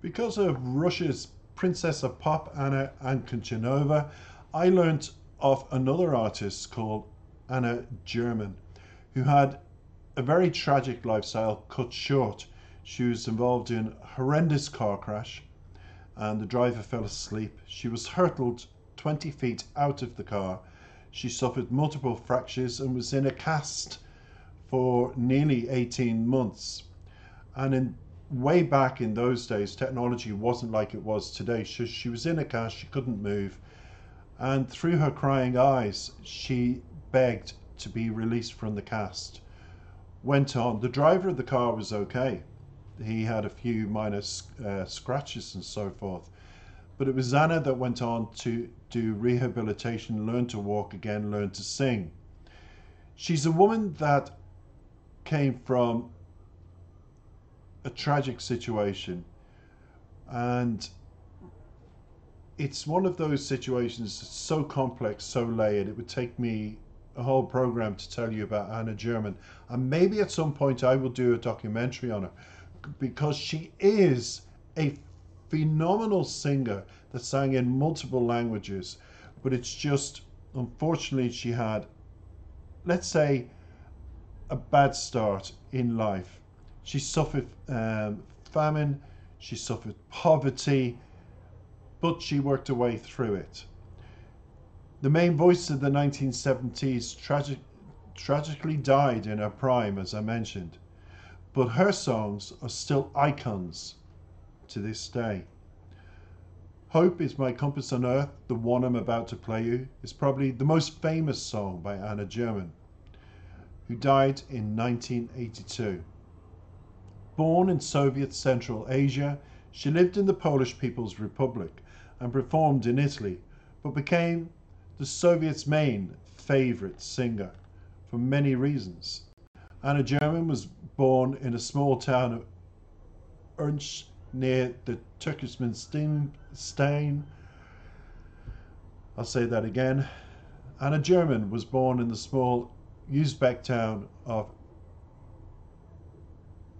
Because of Russia's Princess of Pop, Anna Ankachanova, I learnt of another artist called Anna German, who had a very tragic lifestyle cut short. She was involved in a horrendous car crash and the driver fell asleep. She was hurtled 20 feet out of the car. She suffered multiple fractures and was in a cast for nearly 18 months. And way back in those days, technology wasn't like it was today. So she was in a cast, she couldn't move. And through her crying eyes, she begged to be released from the cast. Went on. The driver of the car was okay. He had a few minor scratches and so forth. But it was Anna that went on to do rehabilitation, learn to walk again, learn to sing. She's a woman that came from a tragic situation, and it's one of those situations so complex, so layered, it would take me a whole program to tell you about Anna German. And maybe at some point I will do a documentary on her, because she is a phenomenal singer that sang in multiple languages. But it's just, unfortunately, she had, let's say, a bad start in life. She suffered famine, she suffered poverty, but she worked her way through it. The main voice of the 1970s tragically died in her prime, as I mentioned, but her songs are still icons to this day. Hope is My Compass on Earth, the one I'm about to play you, is probably the most famous song by Anna German, who died in 1982. Born in Soviet Central Asia, she lived in the Polish People's Republic and performed in Italy, but became the Soviets' main favorite singer for many reasons. Anna German was born in a small town of Ernst near the Turkmenistan. I'll say that again. Anna German was born in the small Uzbek town of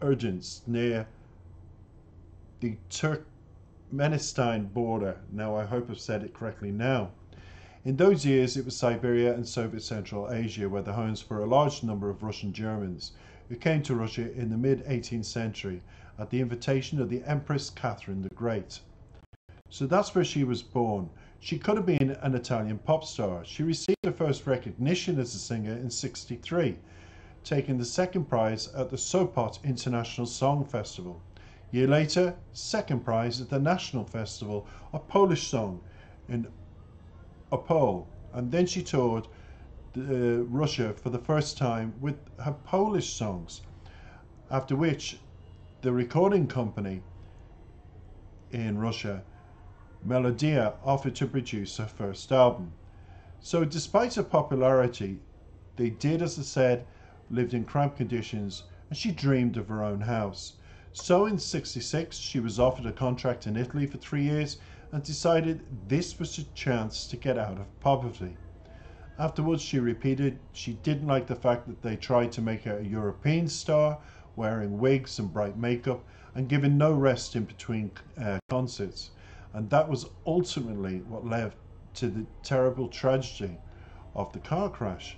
Urgensk near the Turkmenistan border. Now, I hope I've said it correctly now. In those years, it was Siberia and Soviet Central Asia were the homes for a large number of Russian Germans who came to Russia in the mid-18th century at the invitation of the Empress Catherine the Great. So that's where she was born. She could have been an Italian pop star. She received her first recognition as a singer in '63, taking the second prize at the Sopot International Song Festival. A year later, second prize at the National Festival of Polish Song in Opole, and then she toured Russia for the first time with her Polish songs, after which the recording company in Russia, Melodia, offered to produce her first album. So despite her popularity, they did, as I said, lived in cramped conditions, and she dreamed of her own house. So in '66, she was offered a contract in Italy for 3 years and decided this was a chance to get out of poverty. Afterwards, she repeated she didn't like the fact that they tried to make her a European star, wearing wigs and bright makeup and giving no rest in between concerts. And that was ultimately what led to the terrible tragedy of the car crash.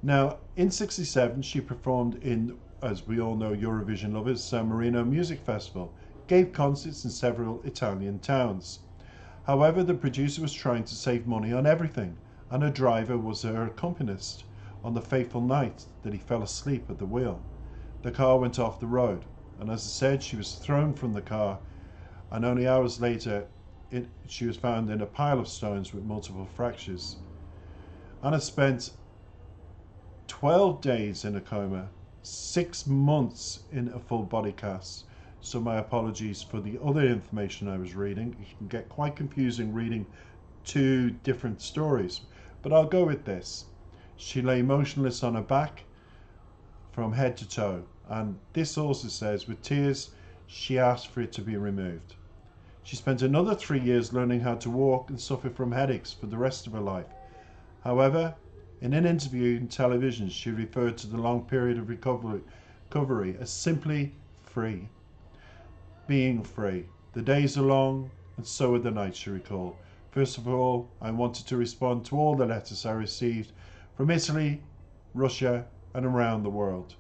Now, in '67, she performed in, as we all know, Eurovision lovers, San Marino Music Festival, gave concerts in several Italian towns. However, the producer was trying to save money on everything, and her driver was her accompanist on the fateful night that he fell asleep at the wheel. The car went off the road, and as I said, she was thrown from the car, and only hours later, she was found in a pile of stones with multiple fractures. Anna spent 12 days in a coma, 6 months in a full body cast. So my apologies for the other information I was reading. It can get quite confusing reading two different stories, but I'll go with this. She lay motionless on her back from head to toe, and this also says with tears she asked for it to be removed. She spent another 3 years learning how to walk and suffered from headaches for the rest of her life. However, in an interview in television, she referred to the long period of recovery as simply free. being free. The days are long, and so are the nights, she recalled. First of all, I wanted to respond to all the letters I received from Italy, Russia, and around the world.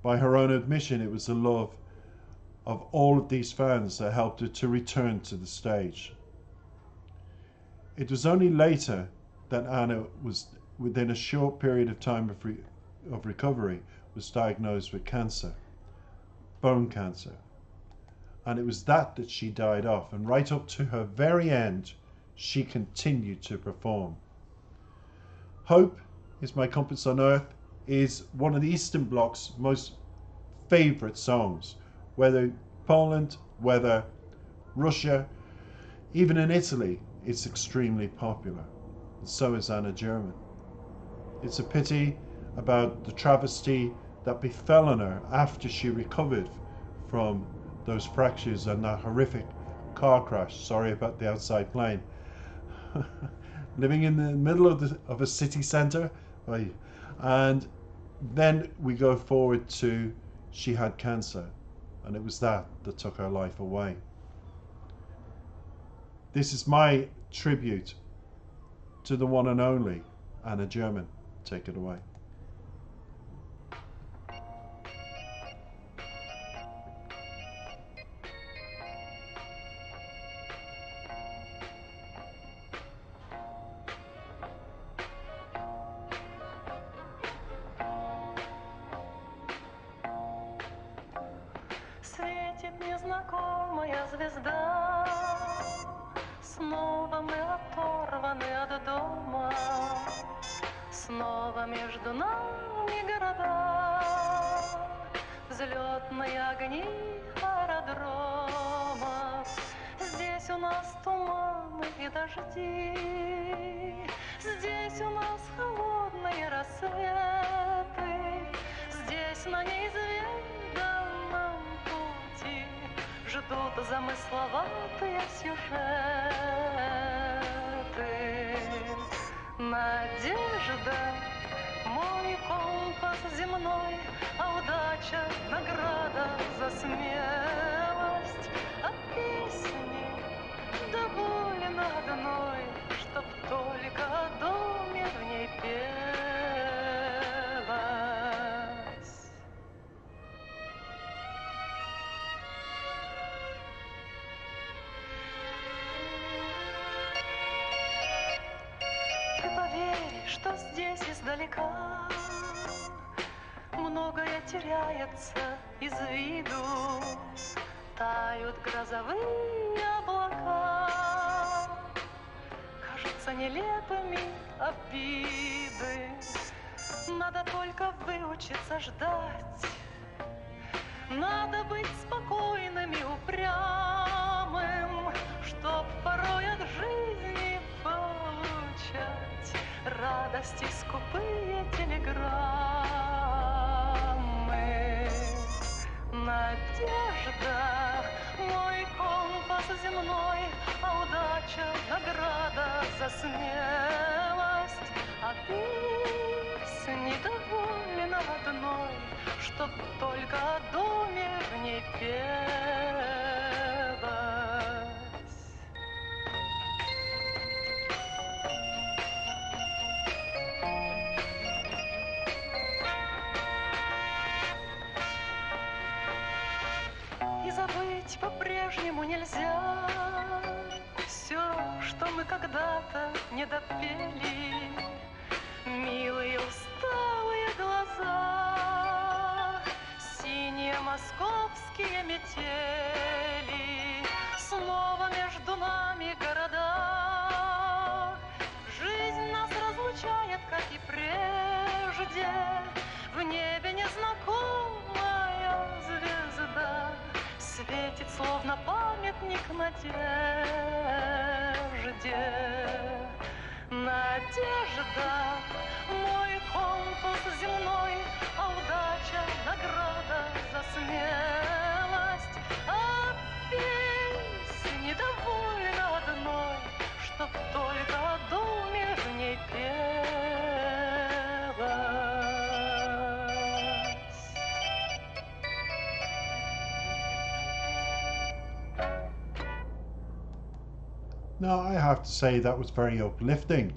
By her own admission, it was the love of all of these fans that helped her to return to the stage. It was only later that Anna was, within a short period of time of recovery, was diagnosed with cancer, bone cancer. And it was that she died off. And right up to her very end, she continued to perform. Hope is My Compass on Earth is one of the Eastern Bloc's most favourite songs. Whether Poland, whether Russia, even in Italy, it's extremely popular. And so is Anna German. It's a pity about the travesty that befell on her after she recovered from those fractures and that horrific car crash. Sorry about the outside plane. Living in the middle of a city centre. And then we go forward to she had cancer, and it was that took her life away. This is my tribute to the one and only Anna German. Take it away. Светит незнакомая звезда, снова мы оторваны от дома, снова между нами города, взлетные огни аэродрома. Здесь у нас туманы и дожди, здесь у нас холодные рассветы, здесь на неизведанном пути ждут замысловатые сюжеты. Надежда, мой компас земной, а удача — награда за смелость. А песни довольно одной, чтоб только о доме в ней пелось. Ты поверь, что здесь издалека многое теряется из виду, тают грозовые облака, кажутся нелепыми обиды. Надо только выучиться ждать, надо быть спокойным и упрямым, чтоб порой от жизни получать радости скупые телеграммы. Надежда, мой компас земной, а удача — награда за смелость. А песни довольно одной, чтоб только о доме в ней пелось. И забыть по-прежнему нельзя все, что мы когда-то не допели. Милые усталые глаза, синие московские метели, снова между нами города. Жизнь нас разлучает, как и прежде, в небе незнакомая звезда светит, словно памятник надежде. Надежда, мой компас земной, а удача — награда за смелость. А песни довольно одной, чтоб только о доме в ней пелось. Now, I have to say that was very uplifting.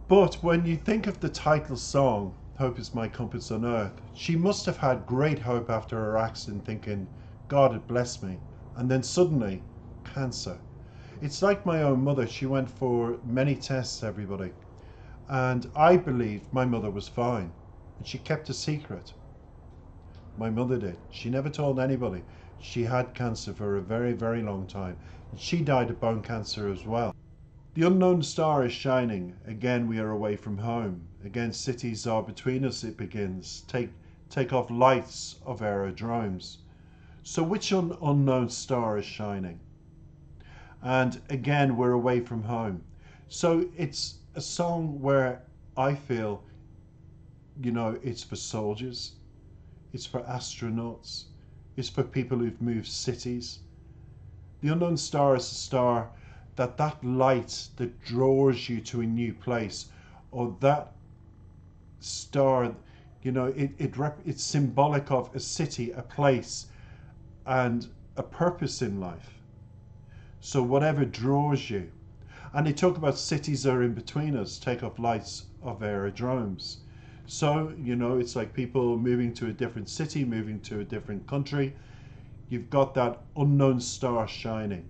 But when you think of the title song, Hope is My Compass on Earth, she must have had great hope after her accident, thinking, God had blessed me. And then suddenly, cancer. It's like my own mother. She went for many tests, everybody. And I believe my mother was fine. And she kept a secret. My mother did. She never told anybody. She had cancer for a very, very long time. And she died of bone cancer as well. The unknown star is shining. Again we are away from home. Again cities are between us, it begins. Take off lights of aerodromes. So which unknown star is shining? And again we're away from home. So it's a song where I feel, it's for soldiers. It's for astronauts. It's for people who've moved cities. The unknown star is a star that light that draws you to a new place, or that star, it's symbolic of a city, a place, and a purpose in life. So whatever draws you. And they talk about cities that are in between us, take off lights of aerodromes. So, it's like people moving to a different city, moving to a different country. You've got that unknown star shining.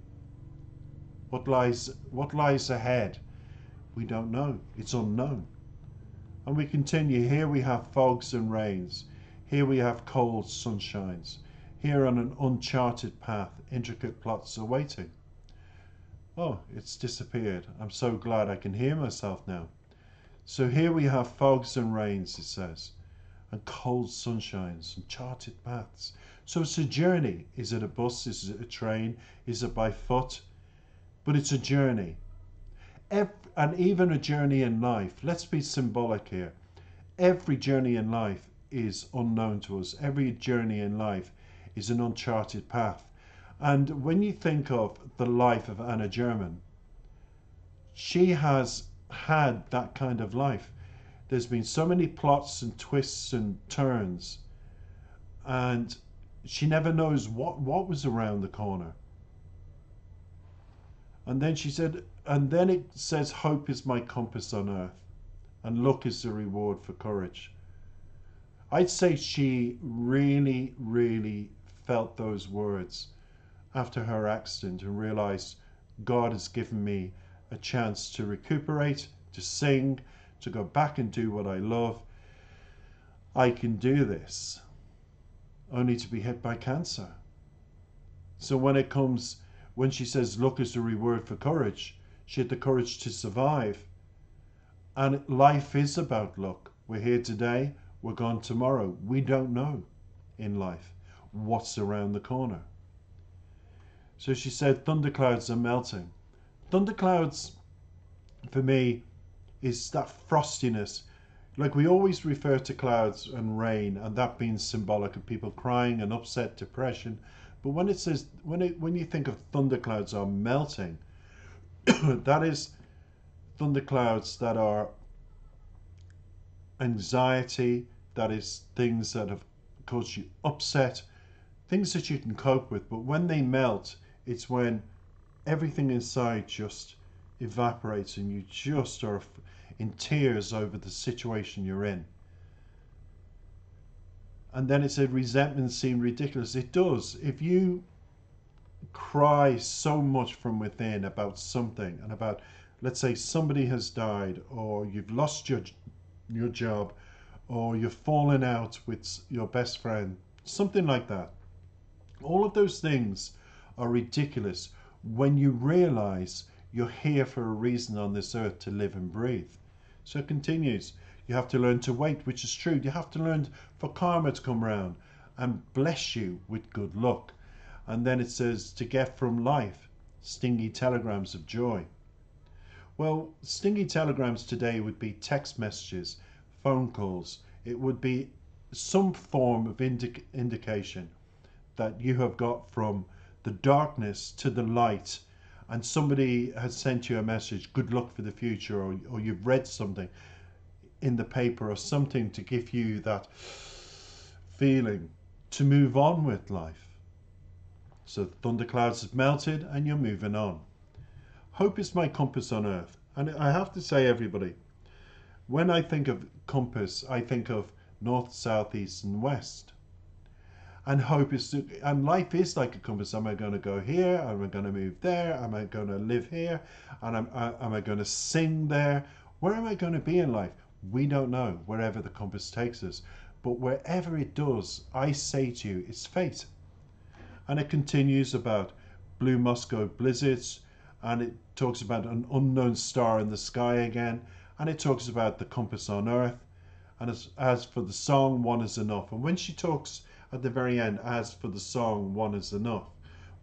What lies ahead? We don't know. It's unknown. And we continue. Here we have fogs and rains. Here we have cold sunshines. Here on an uncharted path, intricate plots are waiting. Oh, it's disappeared. I'm so glad I can hear myself now. So here we have fogs and rains, it says, and cold sunshines and charted paths. So it's a journey. Is it a bus? Is it a train? Is it by foot? But it's a journey. And even a journey in life. Let's be symbolic here. Every journey in life is unknown to us. Every journey in life is an uncharted path. And when you think of the life of Anna German, she has had that kind of life. There's been so many plots and twists and turns, and she never knows what was around the corner. And then she said, and then it says, hope is my compass on earth, and luck is the reward for courage. I'd say she really, really felt those words after her accident and realized God has given me a chance to recuperate, to sing, to go back and do what I love. I can do this, only to be hit by cancer. So when she says luck is the reward for courage, she had the courage to survive. And life is about luck. We're here today, we're gone tomorrow. We don't know in life what's around the corner. So she said thunderclouds are melting. Thunderclouds, for me, is that frostiness. Like we always refer to clouds and rain, and that being symbolic of people crying and upset, depression. But when it says, when you think of thunderclouds are melting, that is thunderclouds that are anxiety, that is things that have caused you upset, things that you can cope with. But when they melt, it's when everything inside just evaporates and you just are in tears over the situation you're in. And then it said resentment seemed ridiculous. It does. If you cry so much from within about something, and about, let's say somebody has died, or you've lost your job, or you've fallen out with your best friend, something like that. All of those things are ridiculous when you realize you're here for a reason on this earth, to live and breathe. So it continues. You have to learn to wait, which is true. You have to learn for karma to come round and bless you with good luck. And then it says to get from life stingy telegrams of joy. Well, stingy telegrams today would be text messages, phone calls. It would be some form of indication that you have got from the darkness to the light, and somebody has sent you a message, good luck for the future, or you've read something in the paper or something to give you that feeling to move on with life. So thunderclouds have melted and you're moving on. Hope is my compass on earth. And I have to say, everybody, when I think of compass, I think of north, south, east, and west. And hope is, and life is like a compass. Am I going to go here? Am I going to move there? Am I going to live here? And am I going to sing there? Where am I going to be in life? We don't know, wherever the compass takes us. But wherever it does, I say to you, it's fate. And it continues about blue Moscow blizzards, and it talks about an unknown star in the sky again, and it talks about the compass on earth. And as for the song, one is enough. And when she talks at the very end, as for the song, one is enough,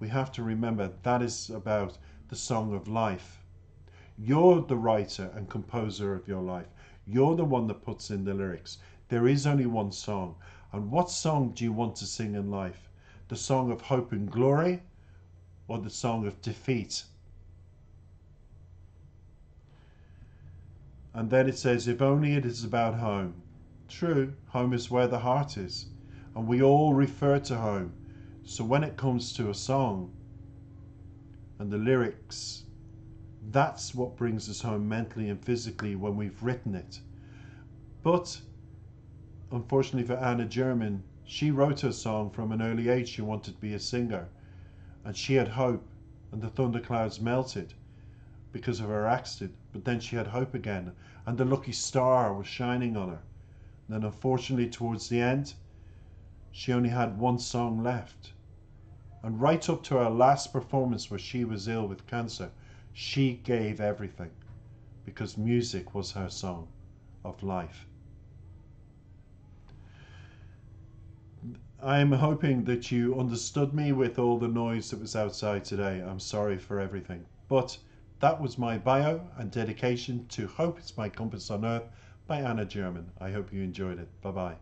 we have to remember that is about the song of life. You're the writer and composer of your life. You're the one that puts in the lyrics. There is only one song. And what song do you want to sing in life? The song of hope and glory, or the song of defeat? And then it says, if only it is about home. True, home is where the heart is. And we all refer to home. So when it comes to a song and the lyrics, that's what brings us home mentally and physically when we've written it. But unfortunately for Anna German, she wrote her song from an early age. She wanted to be a singer. And she had hope, and the thunderclouds melted because of her accident. But then she had hope again, and the lucky star was shining on her. And then unfortunately towards the end, she only had one song left. And right up to her last performance, where she was ill with cancer, she gave everything, because music was her song of life. I'm hoping that you understood me with all the noise that was outside today. I'm sorry for everything. But that was my bio and dedication to Hope is My Compass on Earth by Anna German. I hope you enjoyed it. Bye-bye.